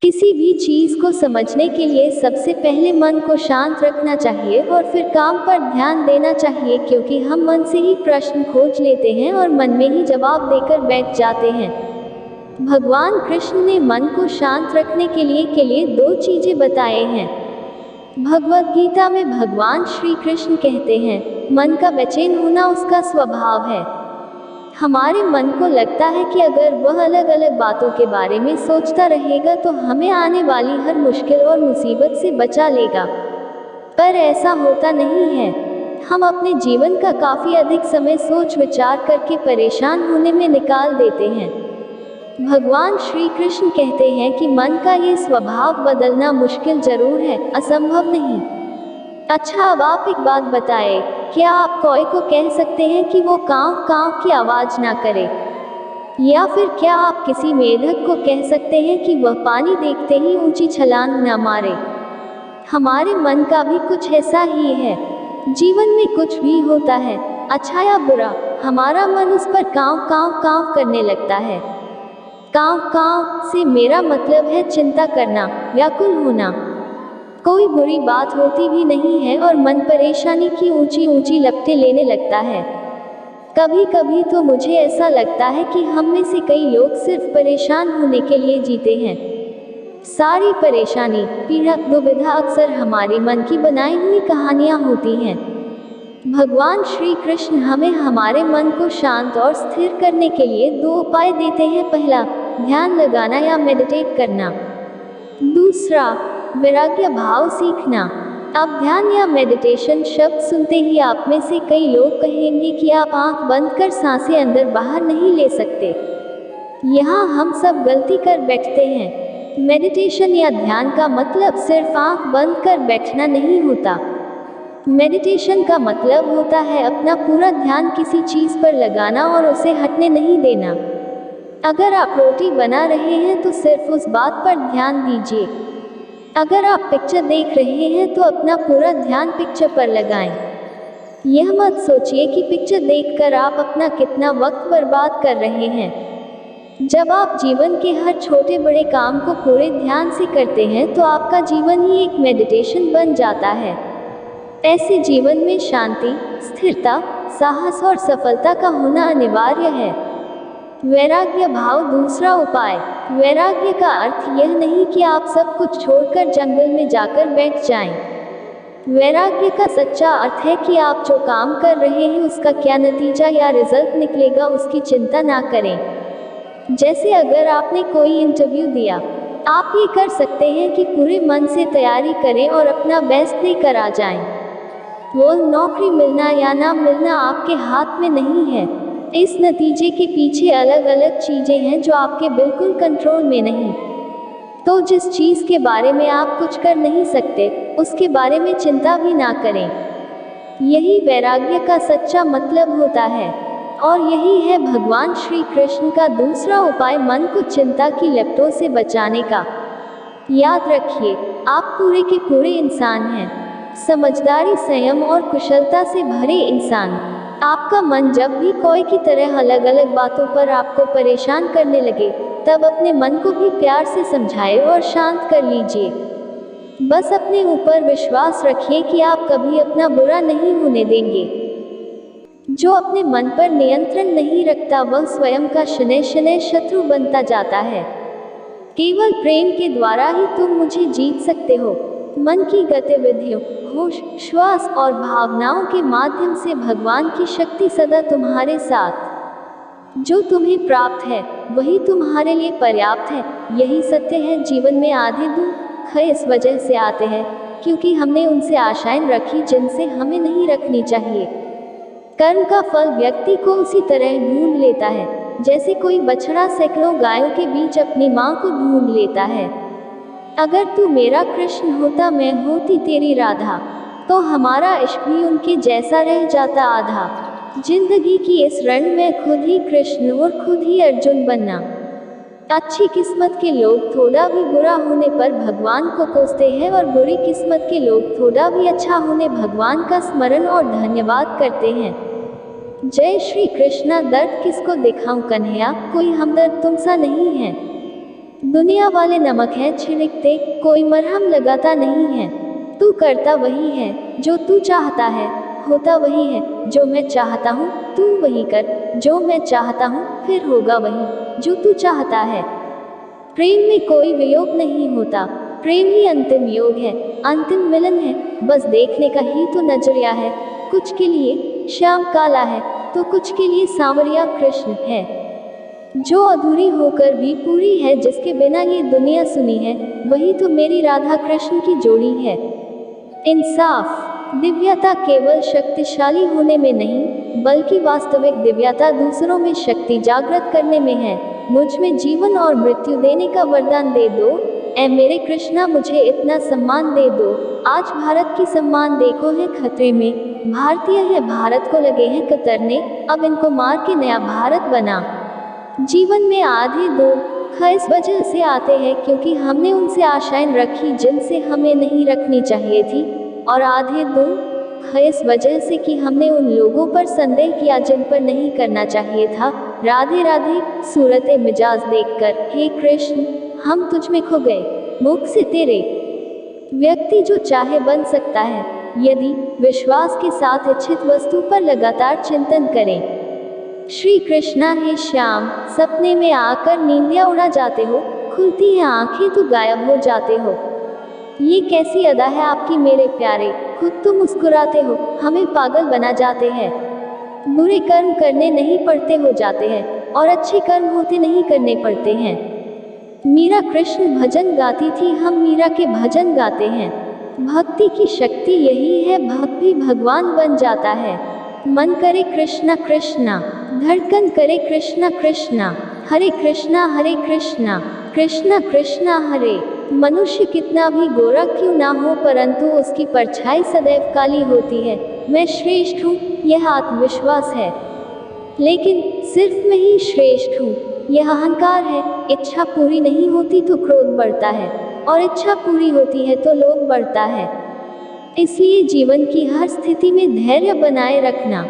किसी भी चीज को समझने के लिए सबसे पहले मन को शांत रखना चाहिए और फिर काम पर ध्यान देना चाहिए, क्योंकि हम मन से ही प्रश्न खोज लेते हैं और मन में ही जवाब देकर बैठ जाते हैं। भगवान कृष्ण ने मन को शांत रखने के लिए दो चीजें बताए हैं। भगवद गीता में भगवान श्री कृष्ण कहते हैं, मन का बेचैन होना उसका स्वभाव है। हमारे मन को लगता है कि अगर वह अलग अलग बातों के बारे में सोचता रहेगा तो हमें आने वाली हर मुश्किल और मुसीबत से बचा लेगा, पर ऐसा होता नहीं है। हम अपने जीवन का काफी अधिक समय सोच विचार करके परेशान होने में निकाल देते हैं। भगवान श्री कृष्ण कहते हैं कि मन का ये स्वभाव बदलना मुश्किल जरूर है, असंभव नहीं। अच्छा, अब आप एक बात बताएं, क्या आप कौए को कह सकते हैं कि वो कांव कांव की आवाज ना करे? या फिर क्या आप किसी मेढक को कह सकते हैं कि वह पानी देखते ही ऊंची छलांग ना मारे? हमारे मन का भी कुछ ऐसा ही है। जीवन में कुछ भी होता है, अच्छा या बुरा, हमारा मन उस पर कांव कांव कांव करने लगता है। कांव कांव से मेरा मतलब है चिंता करना, व्याकुल होना। कोई बुरी बात होती भी नहीं है और मन परेशानी की ऊंची ऊंची लपटें लेने लगता है। कभी कभी तो मुझे ऐसा लगता है कि हम में से कई लोग सिर्फ परेशान होने के लिए जीते हैं। सारी परेशानी, पीड़ा, दुविधा अक्सर हमारे मन की बनाई हुई कहानियां होती हैं। भगवान श्री कृष्ण हमें हमारे मन को शांत और स्थिर करने के लिए दो उपाय देते हैं। पहला, ध्यान लगाना या मेडिटेट करना। दूसरा, वैराग्य भाव सीखना। अब ध्यान या मेडिटेशन शब्द सुनते ही आप में से कई लोग कहेंगे कि आप आंख बंद कर सांसें अंदर बाहर नहीं ले सकते। यहाँ हम सब गलती कर बैठते हैं। मेडिटेशन या ध्यान का मतलब सिर्फ आंख बंद कर बैठना नहीं होता। मेडिटेशन का मतलब होता है अपना पूरा ध्यान किसी चीज पर लगाना और उसे हटने नहीं देना। अगर आप रोटी बना रहे हैं तो सिर्फ उस बात पर ध्यान दीजिए। अगर आप पिक्चर देख रहे हैं तो अपना पूरा ध्यान पिक्चर पर लगाएं। यह मत सोचिए कि पिक्चर देखकर आप अपना कितना वक्त बर्बाद कर रहे हैं। जब आप जीवन के हर छोटे बड़े काम को पूरे ध्यान से करते हैं तो आपका जीवन ही एक मेडिटेशन बन जाता है। ऐसे जीवन में शांति, स्थिरता, साहस और सफलता का होना अनिवार्य है। वैराग्य भाव दूसरा उपाय। वैराग्य का अर्थ यह नहीं कि आप सब कुछ छोड़कर जंगल में जाकर बैठ जाएं। वैराग्य का सच्चा अर्थ है कि आप जो काम कर रहे हैं उसका क्या नतीजा या रिजल्ट निकलेगा उसकी चिंता ना करें। जैसे अगर आपने कोई इंटरव्यू दिया, आप ये कर सकते हैं कि पूरे मन से तैयारी करें और अपना बेस्ट देकर आ जाएं। वो नौकरी मिलना या ना मिलना आपके हाथ में नहीं है। इस नतीजे के पीछे अलग अलग चीजें हैं जो आपके बिल्कुल कंट्रोल में नहीं। तो जिस चीज के बारे में आप कुछ कर नहीं सकते, उसके बारे में चिंता भी ना करें। यही वैराग्य का सच्चा मतलब होता है। और यही है भगवान श्री कृष्ण का दूसरा उपाय, मन को चिंता की लपटों से बचाने का। याद रखिए, आप पूरे के पूरे इंसान हैं। समझदारी, संयम और कुशलता से भरे इंसान। आपका मन जब भी कोई की तरह अलग अलग बातों पर आपको परेशान करने लगे, तब अपने मन को भी प्यार से समझाए और शांत कर लीजिए। बस अपने ऊपर विश्वास रखिए कि आप कभी अपना बुरा नहीं होने देंगे। जो अपने मन पर नियंत्रण नहीं रखता वह स्वयं का शनै शनै शत्रु बनता जाता है। केवल प्रेम के द्वारा ही तुम मुझे जीत सकते हो। मन की गतिविधियों, होश, श्वास और भावनाओं के माध्यम से भगवान की शक्ति सदा तुम्हारे साथ। जो तुम्हें प्राप्त है वही तुम्हारे लिए पर्याप्त है। यही सत्य है। जीवन में आधे दुख इस वजह से आते हैं क्योंकि हमने उनसे आशाएं रखी जिनसे हमें नहीं रखनी चाहिए। कर्म का फल व्यक्ति को उसी तरह ढूंढ लेता है जैसे कोई बछड़ा सैकड़ों गायों के बीच अपनी मां को ढूंढ लेता है। अगर तू मेरा कृष्ण होता, मैं होती तेरी राधा, तो हमारा इश्क भी उनके जैसा रह जाता आधा। जिंदगी की इस रण में खुद ही कृष्ण और खुद ही अर्जुन बनना। अच्छी किस्मत के लोग थोड़ा भी बुरा होने पर भगवान को कोसते हैं और बुरी किस्मत के लोग थोड़ा भी अच्छा होने भगवान का स्मरण और धन्यवाद करते हैं। जय श्री कृष्णा। दर्द किसको दिखाऊं कन्हैया, कोई हमदर्द तुमसा नहीं है। दुनिया वाले नमक हैं छिड़कते, कोई मरहम लगाता नहीं है। तू करता वही है जो तू चाहता है, होता वही है जो मैं चाहता हूँ। तू वही कर जो मैं चाहता हूँ, फिर होगा वही जो तू चाहता है। प्रेम में कोई वियोग नहीं होता, प्रेम ही अंतिम योग है, अंतिम मिलन है। बस देखने का ही तो नजरिया है। कुछ के लिए श्याम काला है तो कुछ के लिए सांवरिया कृष्ण है। जो अधूरी होकर भी पूरी है, जिसके बिना ये दुनिया सुनी है, वही तो मेरी राधा कृष्ण की जोड़ी है। इंसाफ। दिव्यता केवल शक्तिशाली होने में नहीं, बल्कि वास्तविक दिव्यता दूसरों में शक्ति जागृत करने में है। मुझ में जीवन और मृत्यु देने का वरदान दे दो, ऐ मेरे कृष्णा मुझे इतना सम्मान दे दो। आज भारत की सम्मान देखो है खतरे में, भारतीय है भारत को लगे हैं कतरने, अब इनको मार के नया भारत बना। जीवन में आधे दुख इस वजह से आते हैं क्योंकि हमने उनसे आशाएं रखी जिनसे हमें नहीं रखनी चाहिए थी, और आधे दुख इस वजह से कि हमने उन लोगों पर संदेह किया जिन पर नहीं करना चाहिए था। राधे राधे। सूरत मिजाज देखकर हे कृष्ण हम तुझ में खो गए, मुख से तेरे। व्यक्ति जो चाहे बन सकता है यदि विश्वास के साथ इच्छित वस्तु पर लगातार चिंतन करें। श्री कृष्णा हे श्याम, सपने में आकर नींदियां उड़ा जाते हो, खुलती हैं आंखें तो गायब हो जाते हो। ये कैसी अदा है आपकी मेरे प्यारे, खुद तो मुस्कुराते हो, हमें पागल बना जाते हैं। बुरे कर्म करने नहीं पड़ते हो जाते हैं, और अच्छे कर्म होते नहीं करने पड़ते हैं। मीरा कृष्ण भजन गाती थी, हम मीरा के भजन गाते हैं। भक्ति की शक्ति यही है, भक्त भी भगवान बन जाता है। मन करे कृष्णा कृष्णा, धड़कन करे कृष्णा कृष्णा, हरे कृष्णा कृष्णा कृष्णा हरे। मनुष्य कितना भी गोरा क्यों ना हो, परंतु उसकी परछाई सदैव काली होती है। मैं श्रेष्ठ हूँ यह आत्मविश्वास है, लेकिन सिर्फ मैं ही श्रेष्ठ हूँ यह अहंकार है। इच्छा पूरी नहीं होती तो क्रोध बढ़ता है, और इच्छा पूरी होती है तो लोभ बढ़ता है। इसलिए जीवन की हर स्थिति में धैर्य बनाए रखना,